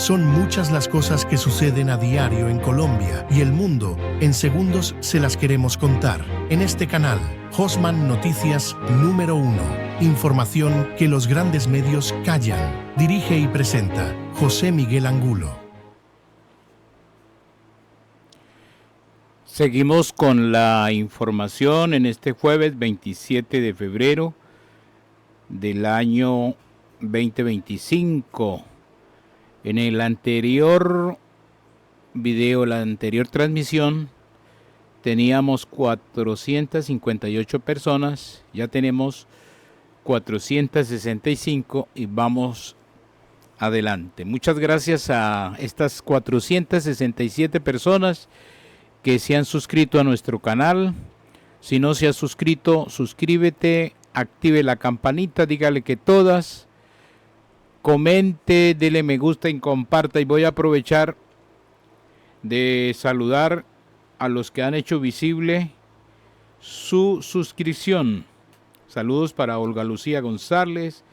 Son muchas las cosas que suceden a diario en Colombia y el mundo. En segundos se las queremos contar. En este canal, Josman Noticias número 1. Información que los grandes medios callan. Dirige y presenta José Miguel Angulo. Seguimos con la información en este jueves 27 de febrero del año 2025. En el anterior video, la anterior transmisión, teníamos 458 personas, ya tenemos 465 y vamos adelante. Muchas gracias a estas 467 personas que se han suscrito a nuestro canal. Si no se ha suscrito, suscríbete, active la campanita, dígale que todas, comente, dele me gusta y comparta. Y voy a aprovechar de saludar a los que han hecho visible su suscripción. Saludos para Olga Lucía González,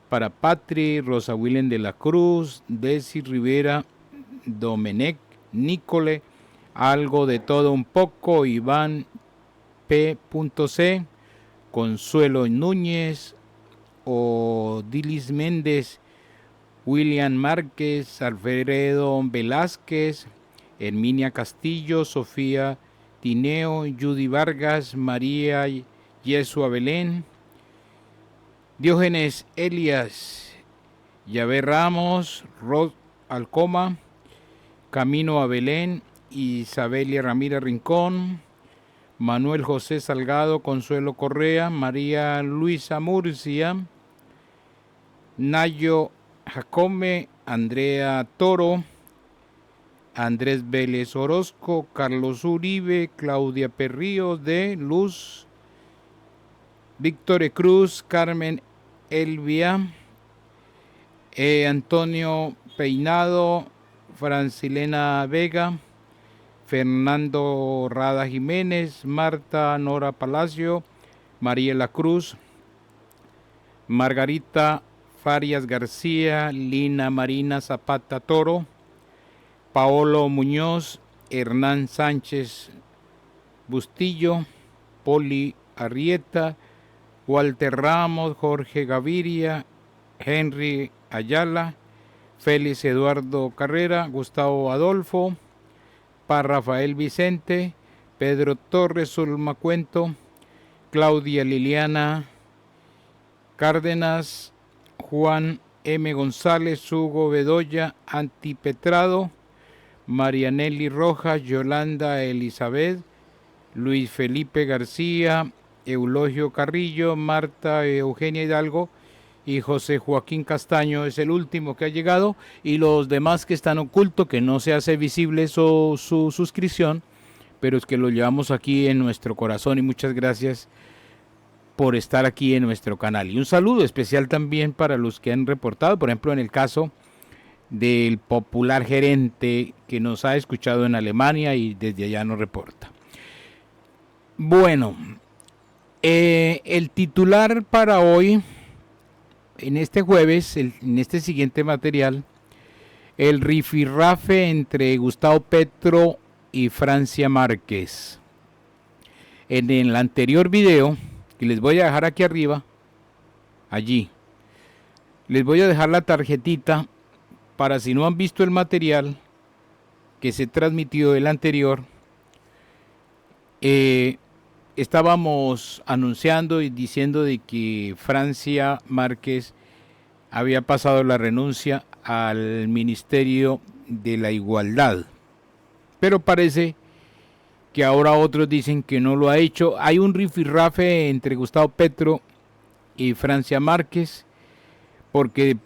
para Patri, Rosa Willen de la Cruz, Desi Rivera, Domenech, Nicole, algo de todo un poco, Iván P.C., Consuelo Núñez, Odilis Méndez, William Márquez, Alfredo Velázquez, Herminia Castillo, Sofía Tineo, Judy Vargas, María Yesua Belén, Diógenes Elias, Yahvé Ramos, Rod Alcoma, Camino a Belén, Isabelia Ramírez Rincón, Manuel José Salgado, Consuelo Correa, María Luisa Murcia, Nayo Jacome, Andrea Toro, Andrés Vélez Orozco, Carlos Uribe, Claudia Perrío de Luz, Víctor Cruz, Carmen Elvia, Antonio Peinado, Francilena Vega, Fernando Rada Jiménez, Marta Nora Palacio, Mariela Cruz, Margarita Farias García, Lina Marina Zapata Toro, Paolo Muñoz, Hernán Sánchez Bustillo, Poli Arrieta, Walter Ramos, Jorge Gaviria, Henry Ayala, Félix Eduardo Carrera, Gustavo Adolfo, para Rafael Vicente, Pedro Torres, Zulma Cuento, Claudia Liliana Cárdenas, Juan M. González, Hugo Bedoya, Antipetrado, Marianelli Rojas, Yolanda Elizabeth, Luis Felipe García, Eulogio Carrillo, Marta Eugenia Hidalgo y José Joaquín Castaño es el último que ha llegado, y los demás que están ocultos, que no se hace visible su suscripción, pero es que lo llevamos aquí en nuestro corazón, y muchas gracias por estar aquí en nuestro canal. Y un saludo especial también para los que han reportado, por ejemplo en el caso del popular gerente que nos ha escuchado en Alemania y desde allá nos reporta. Bueno, el titular para hoy, en este jueves, en este siguiente material, el rifirrafe entre Gustavo Petro y Francia Márquez. En el anterior video, que les voy a dejar aquí arriba, allí, les voy a dejar la tarjetita para si no han visto el material que se transmitió el anterior. Estábamos anunciando y diciendo de que Francia Márquez había pasado la renuncia al Ministerio de la Igualdad, pero parece que ahora otros dicen que no lo ha hecho. Hay un rifirrafe entre Gustavo Petro y Francia Márquez, porque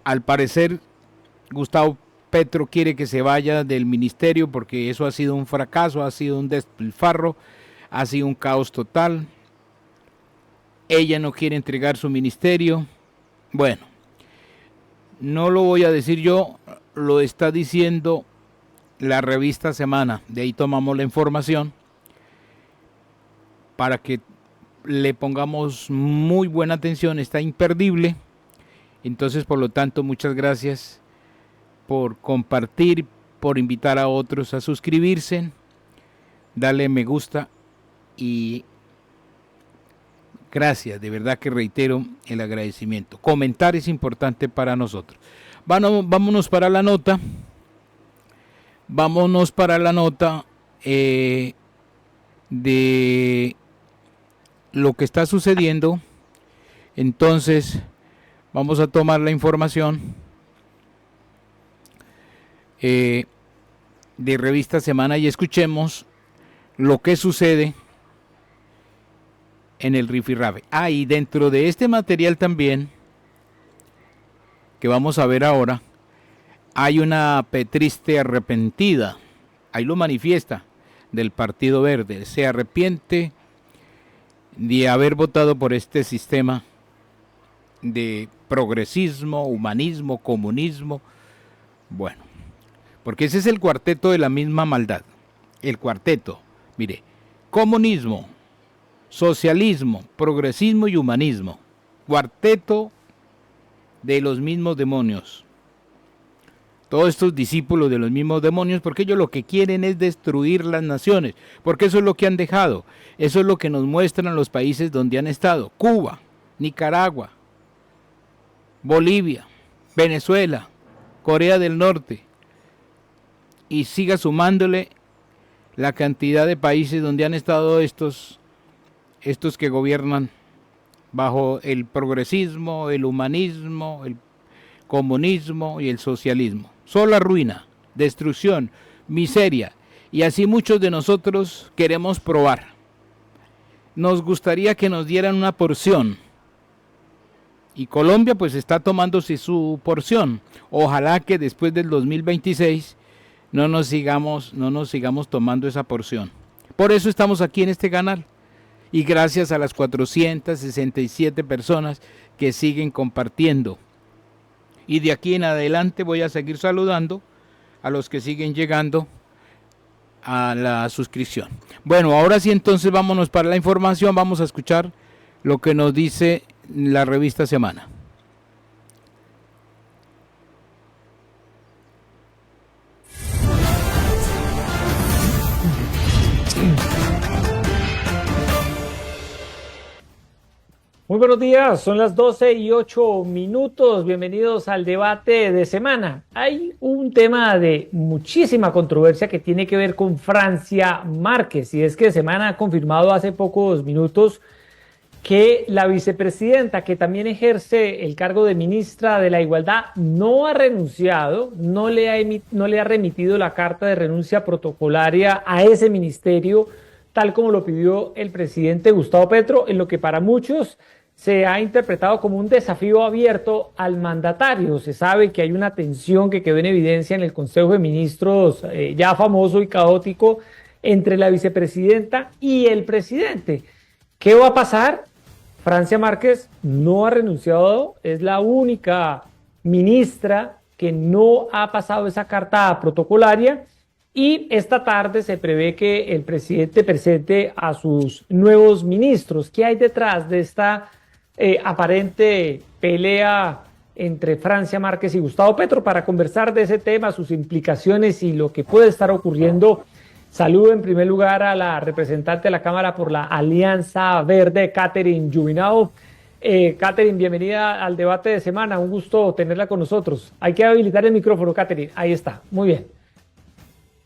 al parecer Gustavo Petro quiere que se vaya del ministerio porque eso ha sido un fracaso, ha sido un despilfarro, ha sido un caos total. Ella no quiere entregar su ministerio. Bueno, no lo voy a decir yo, lo está diciendo la revista Semana. De ahí tomamos la información para que le pongamos muy buena atención. Está imperdible. Entonces, por lo tanto, muchas gracias por compartir, por invitar a otros a suscribirse, darle me gusta y gracias, de verdad que reitero el agradecimiento. Comentar es importante para nosotros. Vámonos para la nota. Vámonos para la nota de lo que está sucediendo. Entonces, vamos a tomar la información de Revista Semana y escuchemos lo que sucede en el rifirrafe. Y dentro de este material también, que vamos a ver ahora, hay una petriste arrepentida, ahí lo manifiesta, del Partido Verde. Se arrepiente de haber votado por este sistema de progresismo, humanismo, comunismo. Bueno, porque ese es el cuarteto de la misma maldad. El cuarteto, mire, comunismo, socialismo, progresismo y humanismo. Cuarteto de los mismos demonios. Todos estos discípulos de los mismos demonios, porque ellos lo que quieren es destruir las naciones, porque eso es lo que han dejado, eso es lo que nos muestran los países donde han estado: Cuba, Nicaragua, Bolivia, Venezuela, Corea del Norte, y siga sumándole la cantidad de países donde han estado estos que gobiernan bajo el progresismo, el humanismo, el comunismo y el socialismo. Sola ruina, destrucción, miseria, y así muchos de nosotros queremos probar. Nos gustaría que nos dieran una porción, y Colombia pues está tomándose su porción. Ojalá que después del 2026 no nos sigamos tomando esa porción. Por eso estamos aquí en este canal, y gracias a las 467 personas que siguen compartiendo. Y de aquí en adelante voy a seguir saludando a los que siguen llegando a la suscripción. Bueno, ahora sí, entonces vámonos para la información. Vamos a escuchar lo que nos dice la revista Semana. Muy buenos días, son las 12:08. Bienvenidos al debate de semana. Hay un tema de muchísima controversia que tiene que ver con Francia Márquez, y es que Semana ha confirmado hace pocos minutos que la vicepresidenta, que también ejerce el cargo de ministra de la Igualdad, no ha renunciado, no le ha remitido la carta de renuncia protocolaria a ese ministerio, tal como lo pidió el presidente Gustavo Petro, en lo que para muchos se ha interpretado como un desafío abierto al mandatario. Se sabe que hay una tensión que quedó en evidencia en el Consejo de Ministros, ya famoso y caótico, entre la vicepresidenta y el presidente. ¿Qué va a pasar? Francia Márquez no ha renunciado, es la única ministra que no ha pasado esa carta protocolaria, y esta tarde se prevé que el presidente presente a sus nuevos ministros. ¿Qué hay detrás de esta aparente pelea entre Francia Márquez y Gustavo Petro? Para conversar de ese tema, sus implicaciones y lo que puede estar ocurriendo, saludo en primer lugar a la representante de la Cámara por la Alianza Verde, Catherine Jubinao. Catherine, bienvenida al debate de semana, un gusto tenerla con nosotros. Hay que habilitar el micrófono, Catherine, ahí está, muy bien.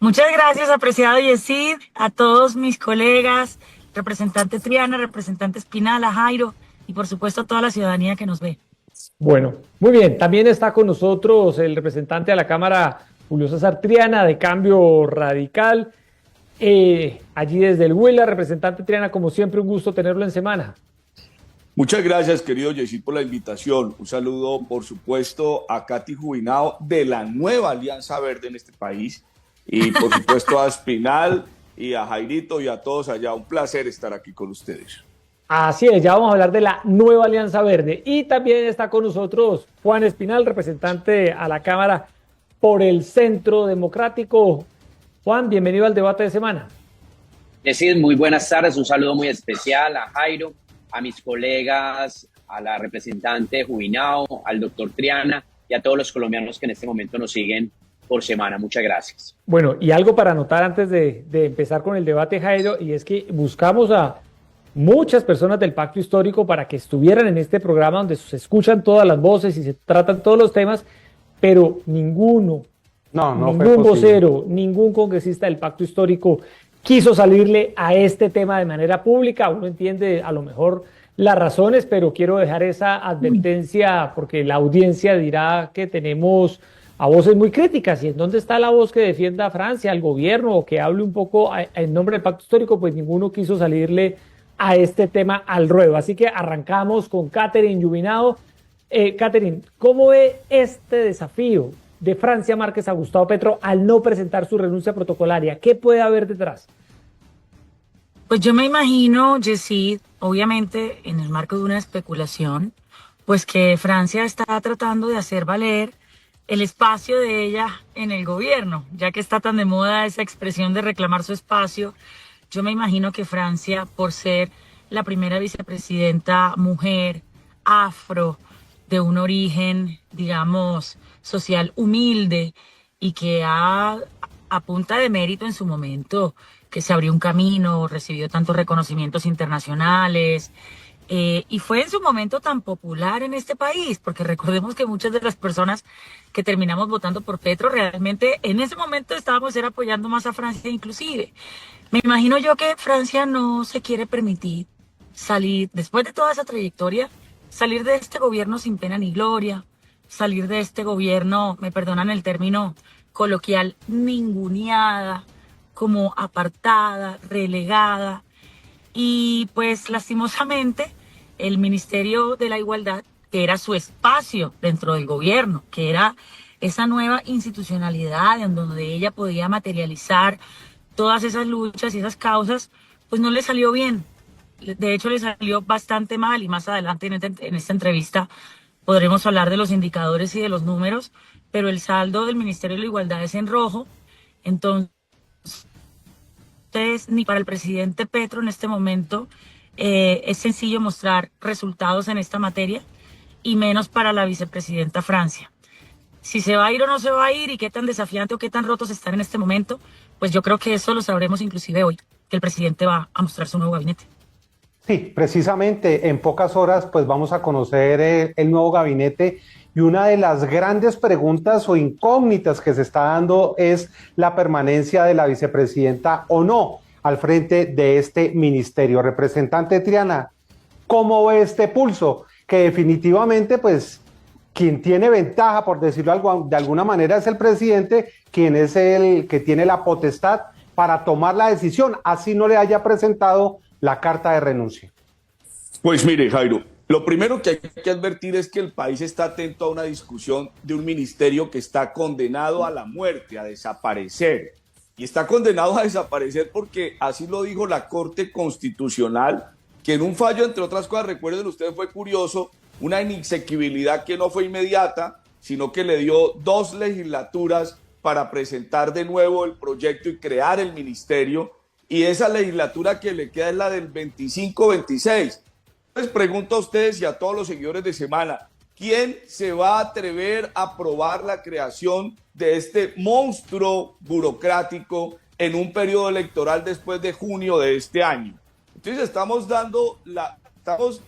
Muchas gracias, apreciado Yesid, a todos mis colegas, representante Triana, representante Espinal, a Jairo, y por supuesto a toda la ciudadanía que nos ve. Bueno, muy bien. También está con nosotros el representante de la Cámara, Julio César Triana, de Cambio Radical. Allí desde el Huila, representante Triana, como siempre, un gusto tenerlo en semana. Muchas gracias, querido Yesid, por la invitación. Un saludo, por supuesto, a Katy Jubinao, de la nueva Alianza Verde en este país, y por supuesto a Espinal y a Jairito y a todos allá. Un placer estar aquí con ustedes. Así es, ya vamos a hablar de la nueva Alianza Verde. Y también está con nosotros Juan Espinal, representante a la Cámara por el Centro Democrático. Juan, bienvenido al debate de semana. Yesid, muy buenas tardes, un saludo muy especial a Jairo, a mis colegas, a la representante Jubinao, al doctor Triana y a todos los colombianos que en este momento nos siguen por semana. Muchas gracias. Bueno, y algo para anotar antes de empezar con el debate, Jairo, y es que buscamos a muchas personas del Pacto Histórico para que estuvieran en este programa donde se escuchan todas las voces y se tratan todos los temas, pero ningún vocero, ningún congresista del Pacto Histórico quiso salirle a este tema de manera pública. Uno entiende a lo mejor las razones, pero quiero dejar esa advertencia porque la audiencia dirá que tenemos a voces muy críticas. ¿Y en dónde está la voz que defienda a Francia, al gobierno, o que hable un poco en nombre del Pacto Histórico? Pues ninguno quiso salirle a este tema al ruedo. Así que arrancamos con Catherine Yubinao. Catherine, ¿cómo ve este desafío de Francia Márquez a Gustavo Petro al no presentar su renuncia protocolaria? ¿Qué puede haber detrás? Pues yo me imagino, Yesid, obviamente en el marco de una especulación, pues que Francia está tratando de hacer valer el espacio de ella en el gobierno, ya que está tan de moda esa expresión de reclamar su espacio. Yo me imagino que Francia, por ser la primera vicepresidenta mujer afro, de un origen, digamos, social humilde, y que a punta de mérito en su momento, que se abrió un camino, recibió tantos reconocimientos internacionales, y fue en su momento tan popular en este país, porque recordemos que muchas de las personas que terminamos votando por Petro, realmente en ese momento estábamos apoyando más a Francia inclusive. Me imagino yo que Francia no se quiere permitir salir, después de toda esa trayectoria, salir de este gobierno sin pena ni gloria, salir de este gobierno, me perdonan el término coloquial, ninguneada, como apartada, relegada. Y pues lastimosamente el Ministerio de la Igualdad, que era su espacio dentro del gobierno, que era esa nueva institucionalidad en donde ella podía materializar todas esas luchas y esas causas, pues no le salió bien. De hecho, le salió bastante mal, y más adelante en esta entrevista podremos hablar de los indicadores y de los números, pero el saldo del Ministerio de la Igualdad es en rojo. Entonces, ni para el presidente Petro en este momento es sencillo mostrar resultados en esta materia, y menos para la vicepresidenta Francia. Si se va a ir o no se va a ir, y qué tan desafiante o qué tan rotos están en este momento, pues yo creo que eso lo sabremos inclusive hoy, que el presidente va a mostrar su nuevo gabinete. Sí, precisamente en pocas horas pues vamos a conocer el nuevo gabinete, y una de las grandes preguntas o incógnitas que se está dando es la permanencia de la vicepresidenta o no al frente de este ministerio. Representante Triana, ¿cómo ve este pulso? Que definitivamente pues quien tiene ventaja, por decirlo de alguna manera, es el presidente, quien es el que tiene la potestad para tomar la decisión, así no le haya presentado la carta de renuncia. Pues mire, Jairo, lo primero que hay que advertir es que el país está atento a una discusión de un ministerio que está condenado a la muerte, a desaparecer. Y está condenado a desaparecer porque así lo dijo la Corte Constitucional, que en un fallo, entre otras cosas, recuerden ustedes, fue curioso, una inexequibilidad que no fue inmediata, sino que le dio 2 legislaturas para presentar de nuevo el proyecto y crear el ministerio. Y esa legislatura que le queda es la del 25-26. Les pregunto a ustedes y a todos los seguidores de Semana, ¿quién se va a atrever a aprobar la creación de este monstruo burocrático en un periodo electoral después de junio de este año? Entonces estamos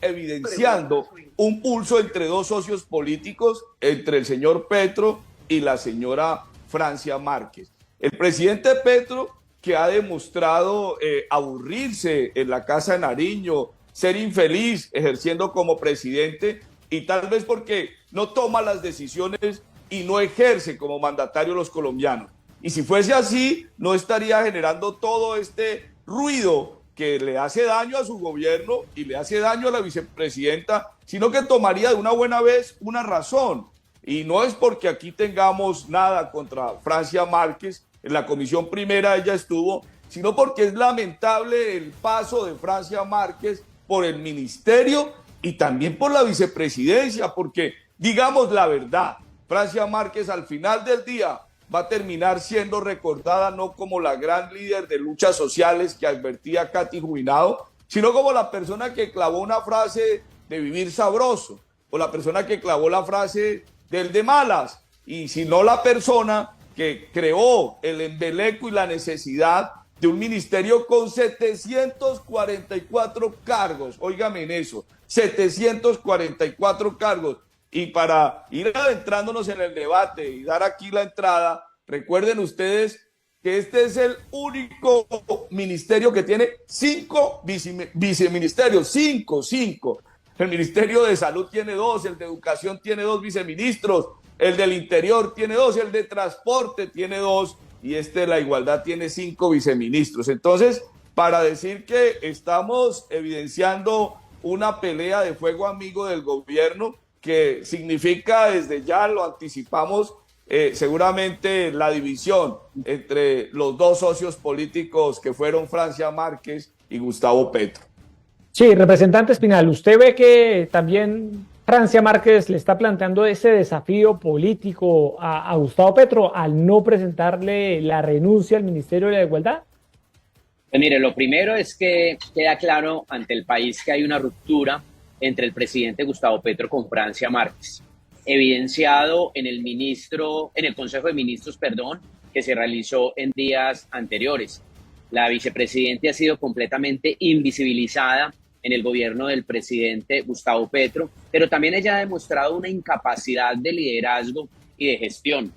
evidenciando un pulso entre 2 socios políticos, entre el señor Petro y la señora Francia Márquez. El presidente Petro, que ha demostrado aburrirse en la Casa de Nariño, ser infeliz ejerciendo como presidente, y tal vez porque no toma las decisiones y no ejerce como mandatario de los colombianos. Y si fuese así, no estaría generando todo este ruido que le hace daño a su gobierno y le hace daño a la vicepresidenta, sino que tomaría de una buena vez una razón. Y no es porque aquí tengamos nada contra Francia Márquez, en la comisión primera ella estuvo, sino porque es lamentable el paso de Francia Márquez por el ministerio y también por la vicepresidencia, porque digamos la verdad, Francia Márquez al final del día va a terminar siendo recordada no como la gran líder de luchas sociales que advertía Katy Jubinao, sino como la persona que clavó una frase de vivir sabroso, o la persona que clavó la frase del de malas, y sino la persona que creó el embeleco y la necesidad de un ministerio con 744 cargos. Óigame en eso, 744 cargos. Y para ir adentrándonos en el debate y dar aquí la entrada, recuerden ustedes que este es el único ministerio que tiene 5 viceministerios, 5. El Ministerio de Salud tiene 2, el de Educación tiene 2 viceministros, el del Interior tiene 2, el de Transporte tiene 2 y este de la Igualdad tiene 5 viceministros. Entonces, para decir que estamos evidenciando una pelea de fuego amigo del gobierno, que significa, desde ya lo anticipamos, seguramente la división entre los dos socios políticos que fueron Francia Márquez y Gustavo Petro. Sí, representante Espinal, ¿usted ve que también Francia Márquez le está planteando ese desafío político a Gustavo Petro al no presentarle la renuncia al Ministerio de la Igualdad? Pues mire, lo primero es que queda claro ante el país que hay una ruptura entre el presidente Gustavo Petro con Francia Márquez, evidenciado en el Consejo de Ministros, que se realizó en días anteriores. La vicepresidenta ha sido completamente invisibilizada en el gobierno del presidente Gustavo Petro, pero también ella ha demostrado una incapacidad de liderazgo y de gestión.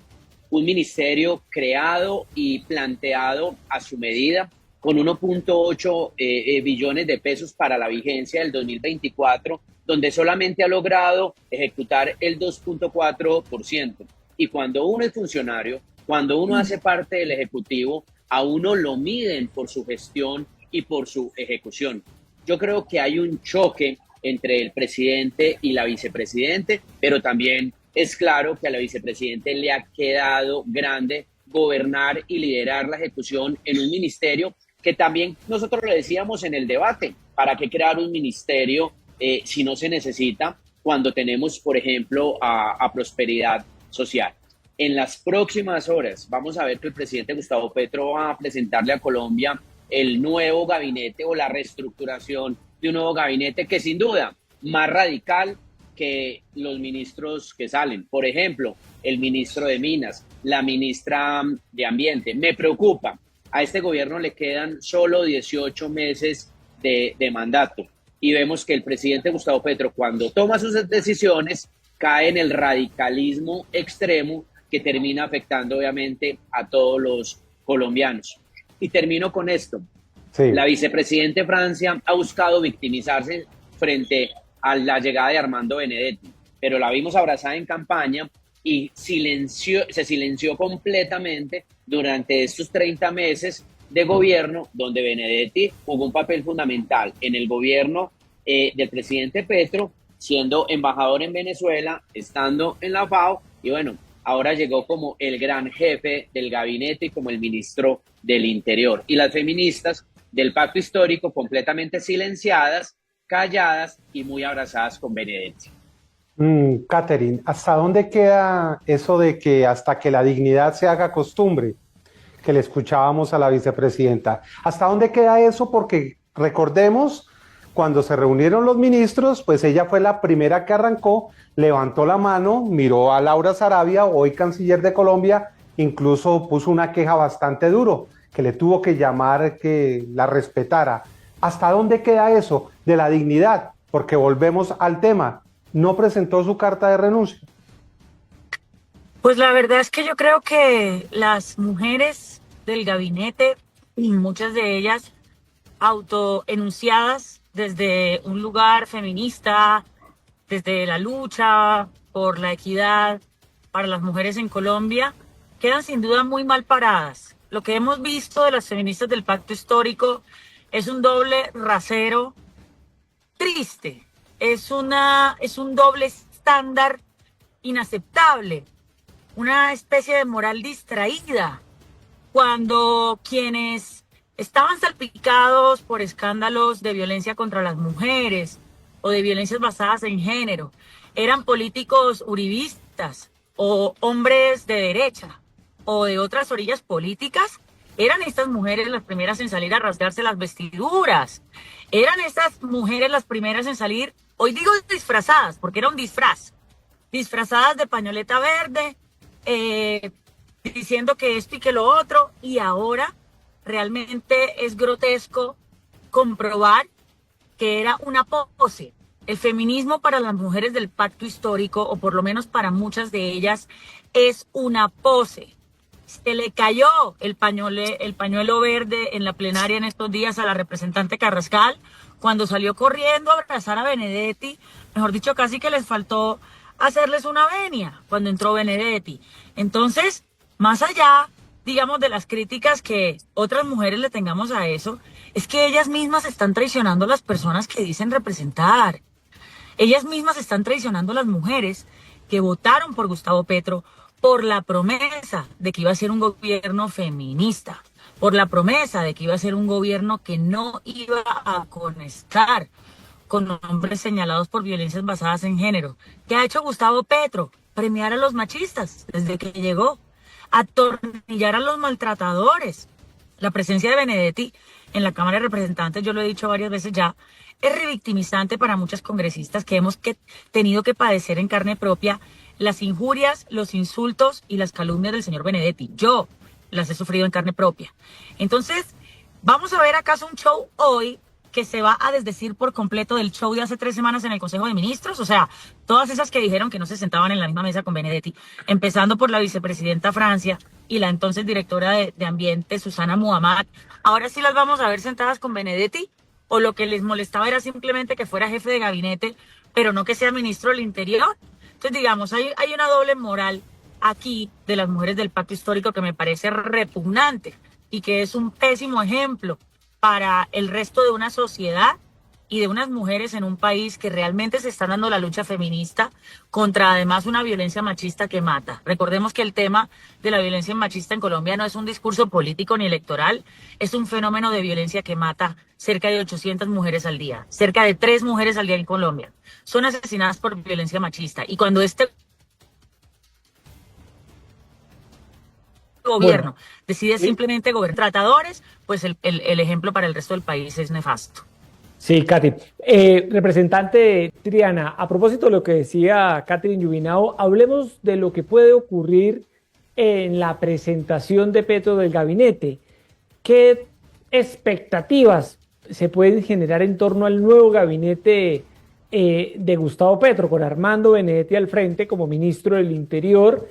Un ministerio creado y planteado a su medida, con 1.8 billones de pesos para la vigencia del 2024, donde solamente ha logrado ejecutar el 2.4%. Y cuando uno es funcionario, cuando uno hace parte del Ejecutivo, a uno lo miden por su gestión y por su ejecución. Yo creo que hay un choque entre el presidente y la vicepresidente, pero también es claro que a la vicepresidente le ha quedado grande gobernar y liderar la ejecución en un ministerio que también nosotros le decíamos en el debate, ¿para qué crear un ministerio si no se necesita cuando tenemos, por ejemplo, a Prosperidad Social? En las próximas horas vamos a ver que el presidente Gustavo Petro va a presentarle a Colombia el nuevo gabinete o la reestructuración de un nuevo gabinete que sin duda más radical que los ministros que salen. Por ejemplo, el ministro de Minas, la ministra de Ambiente. Me preocupa. A este gobierno le quedan solo 18 meses de mandato y vemos que el presidente Gustavo Petro, cuando toma sus decisiones, cae en el radicalismo extremo que termina afectando obviamente a todos los colombianos. Y termino con esto. Sí. La vicepresidenta de Francia ha buscado victimizarse frente a la llegada de Armando Benedetti, pero la vimos abrazada en campaña y se silenció completamente durante estos 30 meses de gobierno, donde Benedetti jugó un papel fundamental en el gobierno del presidente Petro, siendo embajador en Venezuela, estando en la FAO, y bueno, ahora llegó como el gran jefe del gabinete y como el ministro del Interior. Y las feministas del pacto histórico completamente silenciadas, calladas y muy abrazadas con Benedetti. Catherine, ¿hasta dónde queda eso de que hasta que la dignidad se haga costumbre? Que le escuchábamos a la vicepresidenta. ¿Hasta dónde queda eso? Porque recordemos, cuando se reunieron los ministros, pues ella fue la primera que arrancó, levantó la mano, miró a Laura Sarabia, hoy canciller de Colombia, incluso puso una queja bastante duro, que le tuvo que llamar que la respetara. ¿Hasta dónde queda eso de la dignidad? Porque volvemos al tema, no presentó su carta de renuncia. Pues la verdad es que yo creo que las mujeres del gabinete, muchas de ellas autoenunciadas desde un lugar feminista, desde la lucha por la equidad para las mujeres en Colombia, quedan sin duda muy mal paradas. Lo que hemos visto de las feministas del pacto histórico es un doble rasero triste, es un doble estándar inaceptable, una especie de moral distraída, cuando quienes estaban salpicados por escándalos de violencia contra las mujeres o de violencias basadas en género eran políticos uribistas o hombres de derecha o de otras orillas políticas, eran estas mujeres las primeras en salir a rasgarse las vestiduras, eran estas mujeres las primeras en salir, hoy digo disfrazadas porque era un disfraz, disfrazadas de pañoleta verde, diciendo que esto y que lo otro, y ahora realmente es grotesco comprobar que era una pose. El feminismo para las mujeres del pacto histórico, o por lo menos para muchas de ellas, es una pose. Se le cayó el pañuelo verde en la plenaria en estos días a la representante Carrascal cuando salió corriendo a abrazar a Benedetti. Mejor dicho, casi que les faltó hacerles una venia cuando entró Benedetti. Entonces, más allá, digamos, de las críticas que otras mujeres le tengamos a eso, es que ellas mismas están traicionando a las personas que dicen representar. Ellas mismas están traicionando a las mujeres que votaron por Gustavo Petro por la promesa de que iba a ser un gobierno feminista, por la promesa de que iba a ser un gobierno que no iba a conectar con hombres señalados por violencias basadas en género. ¿Qué ha hecho Gustavo Petro? Premiar a los machistas desde que llegó, atornillar a los maltratadores. La presencia de Benedetti en la Cámara de Representantes, yo lo he dicho varias veces ya, es revictimizante para muchas congresistas que hemos tenido que padecer en carne propia las injurias, los insultos y las calumnias del señor Benedetti. Yo las he sufrido en carne propia. Entonces, ¿vamos a ver acaso un show hoy que se va a desdecir por completo del show de hace 3 semanas en el Consejo de Ministros? O sea, todas esas que dijeron que no se sentaban en la misma mesa con Benedetti, empezando por la vicepresidenta Francia y la entonces directora de Ambiente, Susana Muhammad, ¿ahora sí las vamos a ver sentadas con Benedetti? ¿O lo que les molestaba era simplemente que fuera jefe de gabinete, pero no que sea ministro del Interior? Entonces, digamos, hay una doble moral aquí de las mujeres del pacto histórico que me parece repugnante y que es un pésimo ejemplo para el resto de una sociedad y de unas mujeres en un país que realmente se está dando la lucha feminista contra además una violencia machista que mata. Recordemos que el tema de la violencia machista en Colombia no es un discurso político ni electoral, es un fenómeno de violencia que mata cerca de 800 mujeres al día, cerca de 3 mujeres al día en Colombia. Son asesinadas por violencia machista. Y cuando este gobierno decide simplemente gobernar tratadores, pues el ejemplo para el resto del país es nefasto. Sí, Katy. Representante Triana, a propósito de lo que decía Catherine Yubinao, hablemos de lo que puede ocurrir en la presentación de Petro del gabinete. ¿Qué expectativas se pueden generar en torno al nuevo gabinete de Gustavo Petro, con Armando Benedetti al frente como ministro del Interior,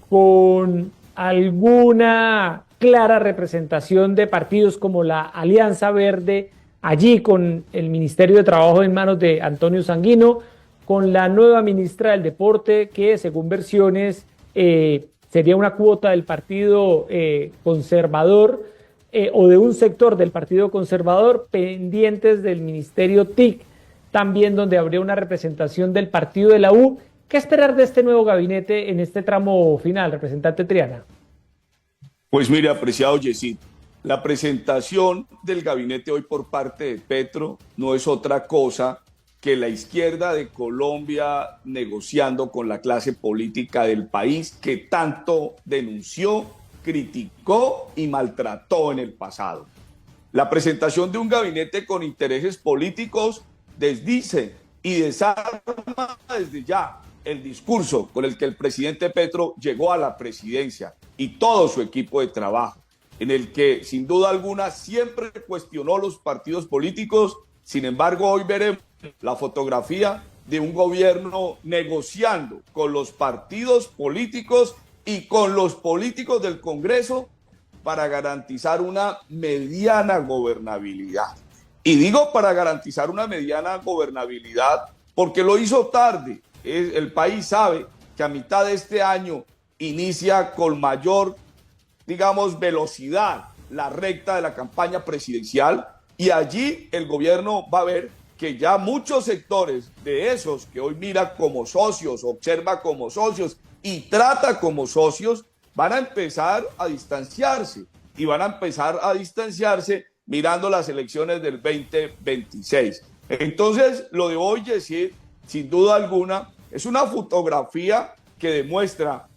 con alguna clara representación de partidos como la Alianza Verde, allí con el Ministerio de Trabajo en manos de Antonio Sanguino, con la nueva ministra del Deporte, que según versiones sería una cuota del Partido Conservador o de un sector del Partido Conservador, pendientes del Ministerio TIC, también donde habría una representación del partido de la U. ¿Qué esperar de este nuevo gabinete en este tramo final, representante Triana? Pues mire, apreciado Yesid, la presentación del gabinete hoy por parte de Petro no es otra cosa que la izquierda de Colombia negociando con la clase política del país que tanto denunció, criticó y maltrató en el pasado. La presentación de un gabinete con intereses políticos desdice y desarma desde ya el discurso con el que el presidente Petro llegó a la presidencia y todo su equipo de trabajo, en el que sin duda alguna siempre cuestionó los partidos políticos. Sin embargo, hoy veremos la fotografía de un gobierno negociando con los partidos políticos y con los políticos del Congreso para garantizar una mediana gobernabilidad. Y digo para garantizar una mediana gobernabilidad porque lo hizo tarde. El país sabe que a mitad de este año inicia con mayor, digamos, velocidad la recta de la campaña presidencial y allí el gobierno va a ver que ya muchos sectores de esos que hoy mira como socios, observa como socios y trata como socios, van a empezar a distanciarse y van a empezar a distanciarse mirando las elecciones del 2026. Entonces, lo de hoy, decir, sin duda alguna, es una fotografía que demuestra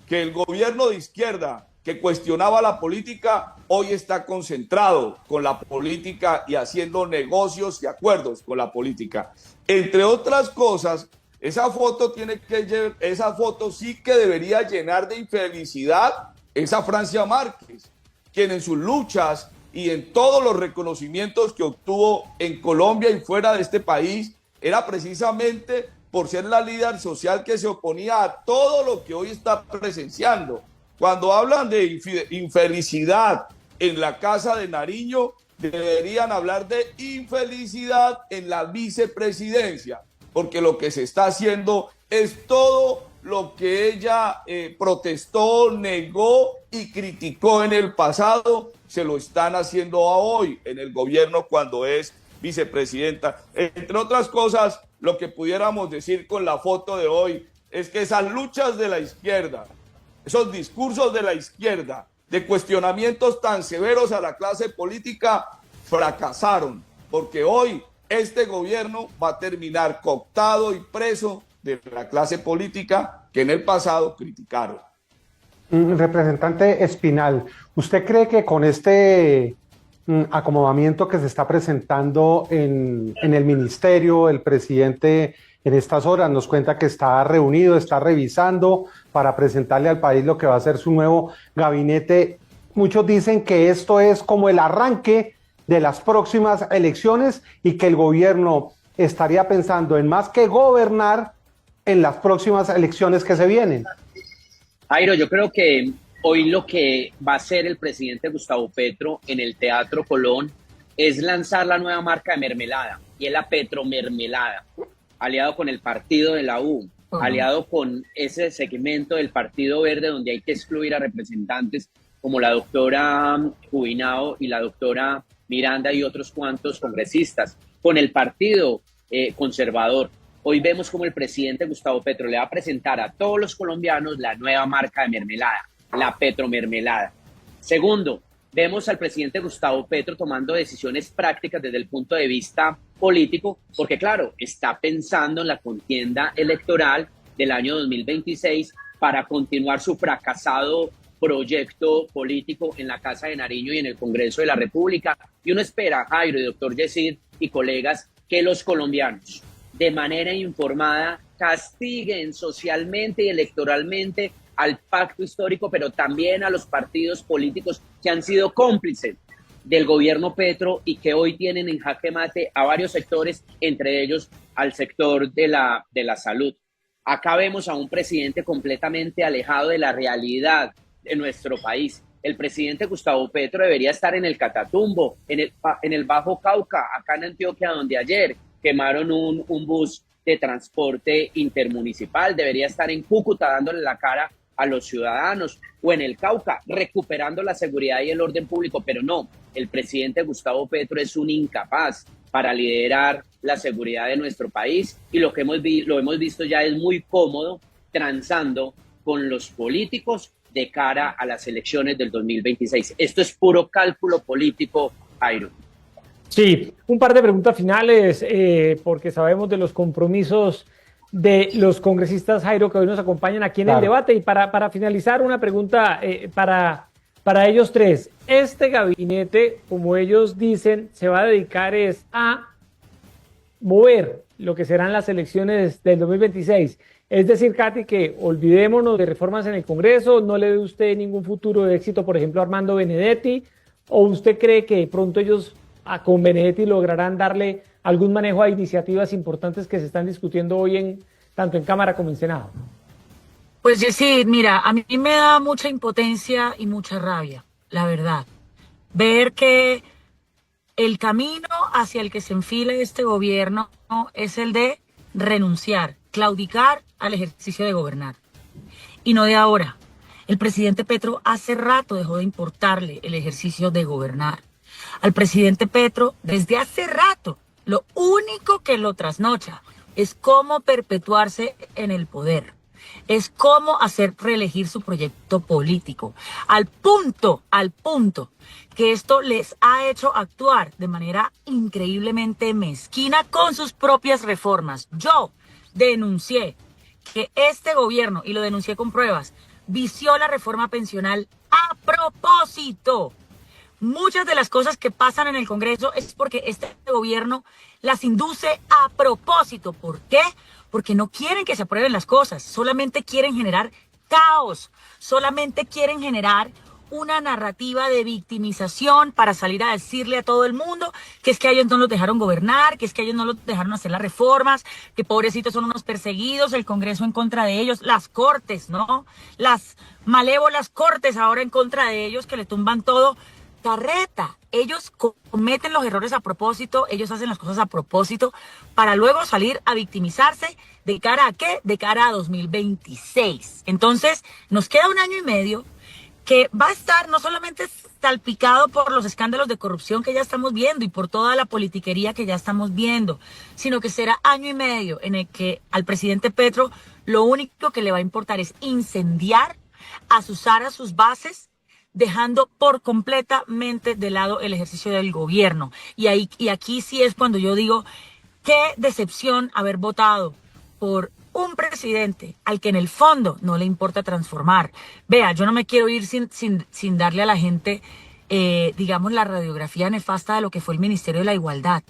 que el gobierno de izquierda que cuestionaba la política, hoy está concentrado con la política y haciendo negocios y acuerdos con la política. Entre otras cosas, Esa foto sí que debería llenar de infelicidad esa Francia Márquez, quien en sus luchas y en todos los reconocimientos que obtuvo en Colombia y fuera de este país, era precisamente por ser la líder social que se oponía a todo lo que hoy está presenciando. Cuando hablan de infelicidad en la Casa de Nariño, deberían hablar de infelicidad en la vicepresidencia, porque lo que se está haciendo es todo lo que ella protestó, negó y criticó en el pasado, se lo están haciendo hoy en el gobierno cuando es vicepresidenta. Entre otras cosas, lo que pudiéramos decir con la foto de hoy es que esas luchas de la izquierda, esos discursos de la izquierda, de cuestionamientos tan severos a la clase política, fracasaron, porque hoy este gobierno va a terminar cooptado y preso de la clase política que en el pasado criticaron. Representante Espinal, ¿usted cree que con este acomodamiento que se está presentando en el ministerio, el presidente en estas horas nos cuenta que está reunido, está revisando para presentarle al país lo que va a ser su nuevo gabinete? Muchos dicen que esto es como el arranque de las próximas elecciones y que el gobierno estaría pensando en más que gobernar en las próximas elecciones que se vienen. Jairo, yo creo que hoy lo que va a hacer el presidente Gustavo Petro en el Teatro Colón es lanzar la nueva marca de mermelada, y es la Petromermelada, aliado con el partido de la U, aliado con ese segmento del Partido Verde donde hay que excluir a representantes como la doctora Jubinao y la doctora Miranda y otros cuantos congresistas, con el Partido Conservador. Hoy vemos como el presidente Gustavo Petro le va a presentar a todos los colombianos la nueva marca de mermelada, la Petromermelada. Segundo, vemos al presidente Gustavo Petro tomando decisiones prácticas desde el punto de vista político, porque claro, está pensando en la contienda electoral del año 2026 para continuar su fracasado proyecto político en la Casa de Nariño y en el Congreso de la República. Y uno espera, Jairo y doctor Yesid y colegas, que los colombianos de manera informada castiguen socialmente y electoralmente al pacto histórico, pero también a los partidos políticos que han sido cómplices del gobierno Petro y que hoy tienen en jaque mate a varios sectores, entre ellos al sector de la salud. Acá vemos a un presidente completamente alejado de la realidad de nuestro país. El presidente Gustavo Petro debería estar en el Catatumbo, en el Bajo Cauca, acá en Antioquia, donde ayer quemaron un bus de transporte intermunicipal. Debería estar en Cúcuta dándole la cara a los ciudadanos, o en el Cauca recuperando la seguridad y el orden público, pero no, el presidente Gustavo Petro es un incapaz para liderar la seguridad de nuestro país, y lo hemos visto ya es muy cómodo transando con los políticos de cara a las elecciones del 2026. Esto es puro cálculo político, Jairo. Sí, un par de preguntas finales, porque sabemos de los compromisos de los congresistas, Jairo, que hoy nos acompañan aquí en el debate. Y para finalizar, una pregunta para ellos tres. Este gabinete, como ellos dicen, se va a dedicar a mover lo que serán las elecciones del 2026. Es decir, Katy, que olvidémonos de reformas en el Congreso, no le ve usted ningún futuro de éxito, por ejemplo, a Armando Benedetti, o usted cree que de pronto ellos con Benedetti lograrán darle algún manejo a iniciativas importantes que se están discutiendo hoy tanto en Cámara como en Senado. Pues sí, mira, a mí me da mucha impotencia y mucha rabia, la verdad, ver que el camino hacia el que se enfila este gobierno es el de renunciar, claudicar al ejercicio de gobernar. Y no de ahora. El presidente Petro hace rato dejó de importarle el ejercicio de gobernar. Al presidente Petro, desde hace rato, lo único que lo trasnocha es cómo perpetuarse en el poder, es cómo hacer reelegir su proyecto político, al punto que esto les ha hecho actuar de manera increíblemente mezquina con sus propias reformas. Yo denuncié que este gobierno, y lo denuncié con pruebas, vició la reforma pensional a propósito. Muchas de las cosas que pasan en el Congreso es porque este gobierno las induce a propósito. ¿Por qué? porque no quieren que se aprueben las cosas, solamente quieren generar caos, solamente quieren generar una narrativa de victimización para salir a decirle a todo el mundo que es que a ellos no los dejaron gobernar, que es que a ellos no los dejaron hacer las reformas, que pobrecitos son unos perseguidos, el Congreso en contra de ellos, las cortes, ¿no? Las malévolas cortes ahora en contra de ellos que le tumban todo. Carreta, ellos cometen los errores a propósito, ellos hacen las cosas a propósito para luego salir a victimizarse. ¿De cara a qué? De cara a 2026. Entonces, nos queda un año y medio que va a estar no solamente salpicado por los escándalos de corrupción que ya estamos viendo y por toda la politiquería que ya estamos viendo, sino que será año y medio en el que al presidente Petro lo único que le va a importar es incendiar, azuzar a sus bases, dejando por completamente de lado el ejercicio del gobierno. Y aquí sí es cuando yo digo, qué decepción haber votado por un presidente al que en el fondo no le importa transformar. Vea, yo no me quiero ir sin darle a la gente, digamos, la radiografía nefasta de lo que fue el Ministerio de la Igualdad.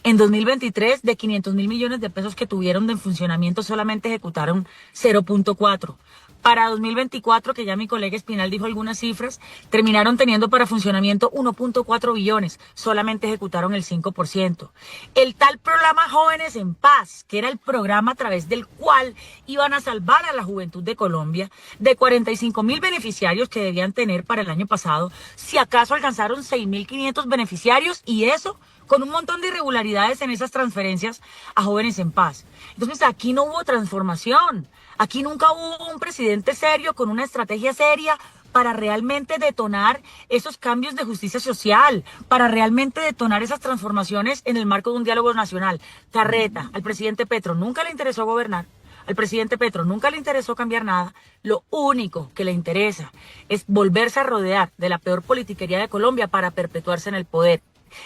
En 2023, de 500.000 millones de pesos que tuvieron de funcionamiento, solamente ejecutaron 0.4. Para 2024, que ya mi colega Espinal dijo algunas cifras, terminaron teniendo para funcionamiento 1.4 billones, solamente ejecutaron el 5%. El tal programa Jóvenes en Paz, que era el programa a través del cual iban a salvar a la juventud de Colombia, de 45.000 beneficiarios que debían tener para el año pasado, si acaso alcanzaron 6.500 beneficiarios, y eso con un montón de irregularidades en esas transferencias a Jóvenes en Paz. Entonces aquí no hubo transformación. Aquí nunca hubo un presidente serio con una estrategia seria para realmente detonar esos cambios de justicia social, para realmente detonar esas transformaciones en el marco de un diálogo nacional. Carreta, al presidente Petro nunca le interesó gobernar, al presidente Petro nunca le interesó cambiar nada. Lo único que le interesa es volverse a rodear de la peor politiquería de Colombia para perpetuarse en el poder.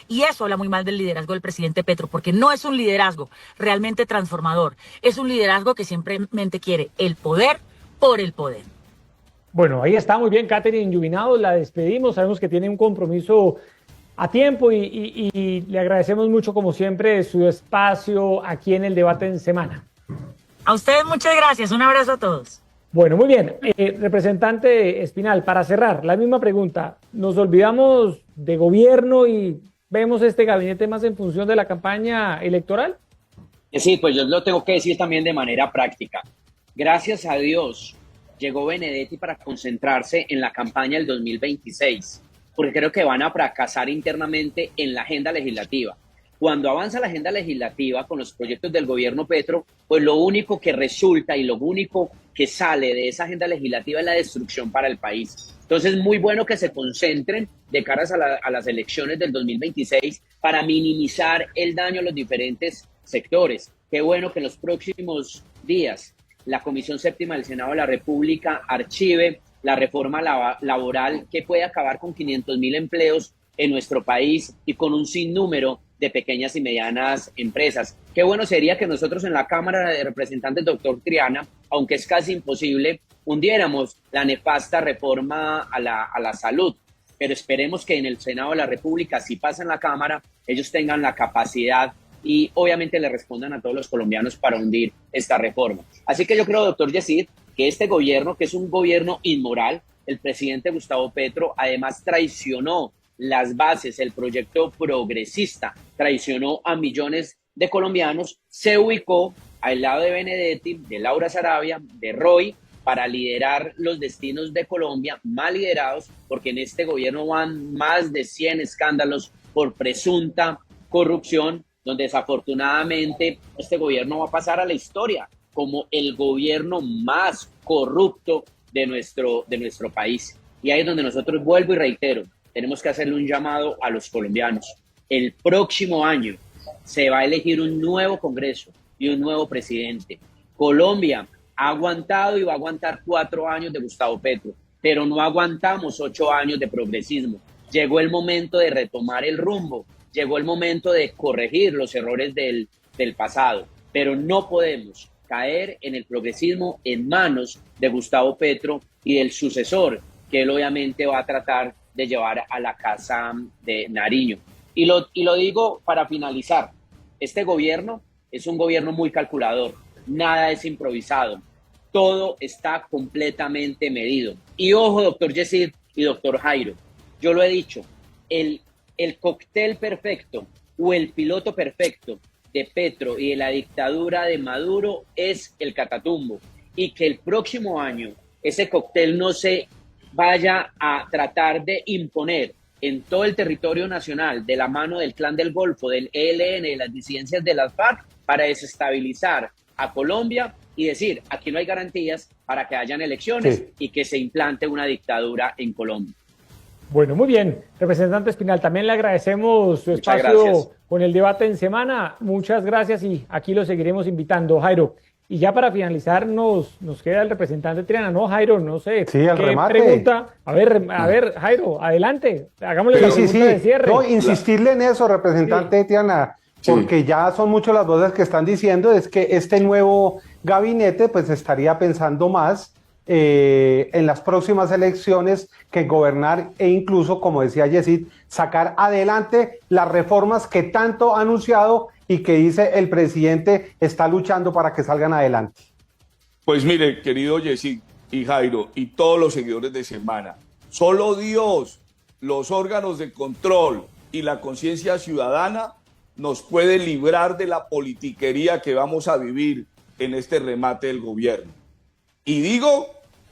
Y eso habla muy mal del liderazgo del presidente Petro, porque no es un liderazgo realmente transformador, es un liderazgo que simplemente quiere el poder por el poder. Bueno, ahí está muy bien, Catherine Yubinado, la despedimos, sabemos que tiene un compromiso a tiempo y le agradecemos mucho, como siempre, su espacio aquí en el Debate en Semana. A ustedes muchas gracias, un abrazo a todos. Bueno, muy bien. Representante Espinal, para cerrar, la misma pregunta. ¿Nos olvidamos de gobierno y vemos este gabinete más en función de la campaña electoral? Sí, pues yo lo tengo que decir también de manera práctica. Gracias a Dios llegó Benedetti para concentrarse en la campaña del 2026, porque creo que van a fracasar internamente en la agenda legislativa. Cuando avanza la agenda legislativa con los proyectos del gobierno Petro, pues lo único que resulta y lo único que sale de esa agenda legislativa es la destrucción para el país. Entonces, muy bueno que se concentren de caras a las elecciones del 2026 para minimizar el daño a los diferentes sectores. Qué bueno que en los próximos días la Comisión Séptima del Senado de la República archive la reforma laboral que puede acabar con 500.000 empleos en nuestro país y con un sinnúmero de pequeñas y medianas empresas. Qué bueno sería que nosotros en la Cámara de Representantes, doctor Triana, aunque es casi imposible, hundiéramos la nefasta reforma a la salud. Pero esperemos que en el Senado de la República, si pasa en la Cámara, ellos tengan la capacidad y obviamente le respondan a todos los colombianos para hundir esta reforma. Así que yo creo, doctor Yesid, que este gobierno, que es un gobierno inmoral, el presidente Gustavo Petro, además traicionó las bases, el proyecto progresista, traicionó a millones de colombianos, se ubicó al lado de Benedetti, de Laura Sarabia, de Roy, para liderar los destinos de Colombia, mal liderados, porque en este gobierno van más de 100 escándalos por presunta corrupción, donde desafortunadamente este gobierno va a pasar a la historia como el gobierno más corrupto de nuestro país. Y ahí es donde nosotros, vuelvo y reitero, tenemos que hacerle un llamado a los colombianos. El próximo año se va a elegir un nuevo Congreso y un nuevo presidente. Colombia ha aguantado y va a aguantar 4 años de Gustavo Petro, pero no aguantamos 8 años de progresismo. Llegó el momento de retomar el rumbo, llegó el momento de corregir los errores del pasado, pero no podemos caer en el progresismo en manos de Gustavo Petro y del sucesor, que él obviamente va a tratar de llevar a la casa de Nariño. Y lo digo para finalizar, este gobierno es un gobierno muy calculador, nada es improvisado, todo está completamente medido. Y ojo, doctor Yesid y doctor Jairo, yo lo he dicho, el cóctel perfecto o el piloto perfecto de Petro y de la dictadura de Maduro es el Catatumbo, y que el próximo año ese cóctel no se vaya a tratar de imponer en todo el territorio nacional de la mano del Clan del Golfo, del ELN, de las disidencias de las FARC, para desestabilizar a Colombia y decir, aquí no hay garantías para que hayan elecciones y que se implante una dictadura en Colombia. Bueno, muy bien, representante Espinal, también le agradecemos su espacio con el debate en semana. Muchas gracias y aquí lo seguiremos invitando, Jairo. Y ya para finalizar nos queda el representante Triana, ¿no, Jairo? No sé, sí, el remate. Pregunta. A ver, Jairo, adelante, hagámosle la pregunta de cierre. No, insistirle en eso, representante Triana, porque ya son muchas las voces que están diciendo es que este nuevo gabinete pues estaría pensando más en las próximas elecciones que gobernar e incluso, como decía Yesid, sacar adelante las reformas que tanto ha anunciado y que dice el presidente está luchando para que salgan adelante. Pues mire, querido Yesid y Jairo y todos los seguidores de Semana, solo Dios, los órganos de control y la conciencia ciudadana nos puede librar de la politiquería que vamos a vivir en este remate del gobierno. Y digo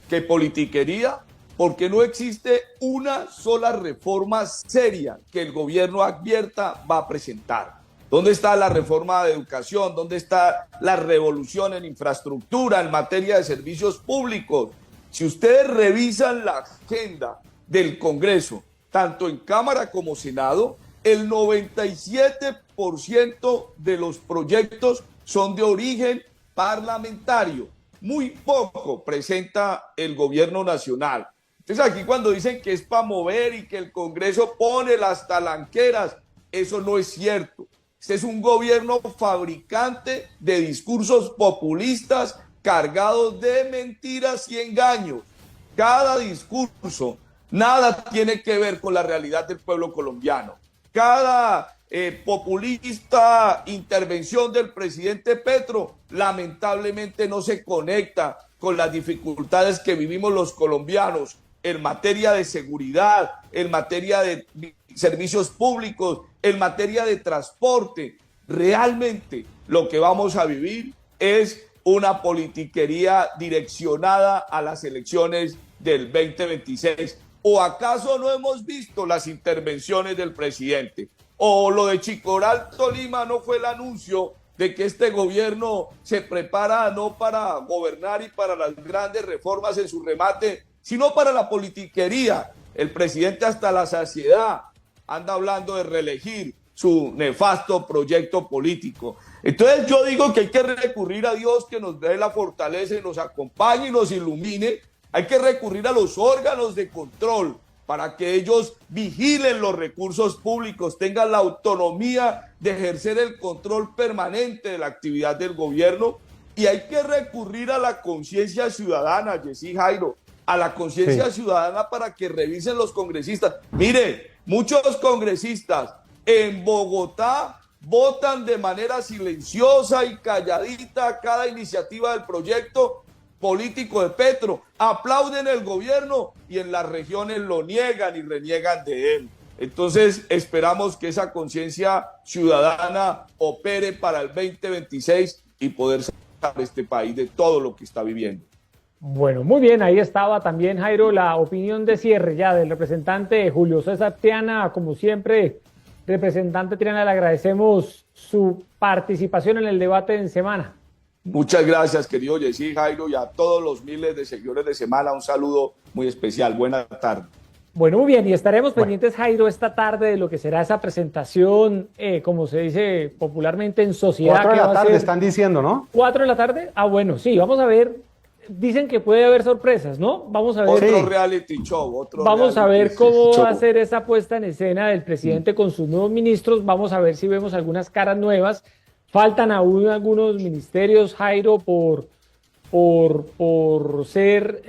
que politiquería porque no existe una sola reforma seria que el gobierno advierta va a presentar. ¿Dónde está la reforma de educación? ¿Dónde está la revolución en infraestructura, en materia de servicios públicos? Si ustedes revisan la agenda del Congreso, tanto en Cámara como Senado, el 97% de los proyectos son de origen parlamentario. Muy poco presenta el gobierno nacional. Entonces aquí cuando dicen que es para mover y que el Congreso pone las talanqueras, eso no es cierto. Este es un gobierno fabricante de discursos populistas cargados de mentiras y engaños. Cada discurso, nada tiene que ver con la realidad del pueblo colombiano. Cada populista intervención del presidente Petro lamentablemente no se conecta con las dificultades que vivimos los colombianos en materia de seguridad, en materia de servicios públicos, en materia de transporte. Realmente lo que vamos a vivir es una politiquería direccionada a las elecciones del 2026. ¿O acaso no hemos visto las intervenciones del presidente? ¿O lo de Chicoral, Tolima, no fue el anuncio de que este gobierno se prepara no para gobernar y para las grandes reformas en su remate, sino para la politiquería? El presidente hasta la saciedad anda hablando de reelegir su nefasto proyecto político. Entonces yo digo que hay que recurrir a Dios que nos dé la fortaleza y nos acompañe y nos ilumine. Hay que recurrir a los órganos de control para que ellos vigilen los recursos públicos, tengan la autonomía de ejercer el control permanente de la actividad del gobierno. Y hay que recurrir a la conciencia ciudadana, Yesid, Jairo, a la conciencia ciudadana para que revisen los congresistas. Mire, muchos congresistas en Bogotá votan de manera silenciosa y calladita cada iniciativa del proyecto político de Petro, aplauden el gobierno y en las regiones lo niegan y reniegan de él. Entonces esperamos que esa conciencia ciudadana opere para el 2026 y poder sacar este país de todo lo que está viviendo. Bueno, muy bien, ahí estaba también, Jairo, la opinión de cierre ya del representante Julio César Triana. Como siempre, representante Triana, le agradecemos su participación en el debate en semana. Muchas gracias, querido Yesid, Jairo, y a todos los miles de seguidores de Semana, un saludo muy especial. Buenas tardes. Bueno, muy bien, y estaremos pendientes, Jairo, esta tarde de lo que será esa presentación, como se dice popularmente en sociedad. 4 de la tarde están diciendo, ¿no? 4 de la tarde, bueno, sí, vamos a ver. Dicen que puede haber sorpresas, ¿no? Vamos a ver. Otro reality show. Vamos a ver cómo va a ser esa puesta en escena del presidente con sus nuevos ministros. Vamos a ver si vemos algunas caras nuevas. Faltan aún algunos ministerios, Jairo, por ser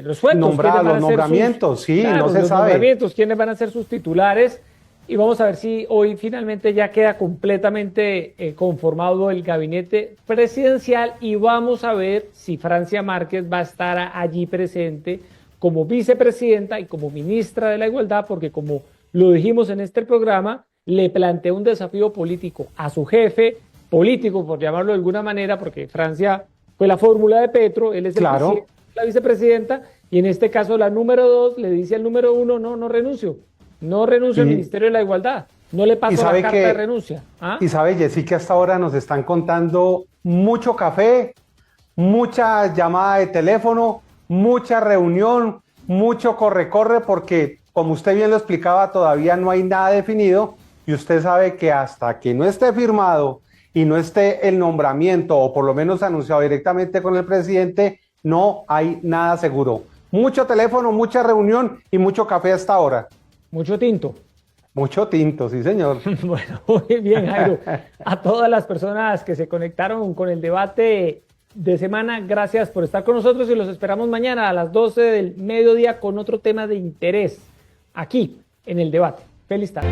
resueltos. Los nombramientos, sí, claro, no se sabe. Quiénes van a ser sus titulares. y vamos a ver si hoy finalmente ya queda completamente conformado el gabinete presidencial y vamos a ver si Francia Márquez va a estar allí presente como vicepresidenta y como ministra de la Igualdad, porque como lo dijimos en este programa, le plantea un desafío político a su jefe político, por llamarlo de alguna manera, porque Francia fue la fórmula de Petro, él es el presidente, la vicepresidenta, y en este caso la número 2 le dice al número 1, no renuncio. No renuncio al Ministerio de la Igualdad. No le paso la carta de renuncia. ¿Ah? Y sabe, Jessy, que hasta ahora nos están contando mucho café, mucha llamada de teléfono, mucha reunión, mucho corre-corre, porque como usted bien lo explicaba, todavía no hay nada definido y usted sabe que hasta que no esté firmado y no esté el nombramiento o por lo menos anunciado directamente con el presidente, no hay nada seguro. Mucho teléfono, mucha reunión y mucho café hasta ahora. Mucho tinto. Mucho tinto, sí, señor. Bueno, muy bien, Jairo. A todas las personas que se conectaron con el debate de semana, gracias por estar con nosotros y los esperamos mañana a las 12 del mediodía con otro tema de interés aquí en el debate. Feliz tarde.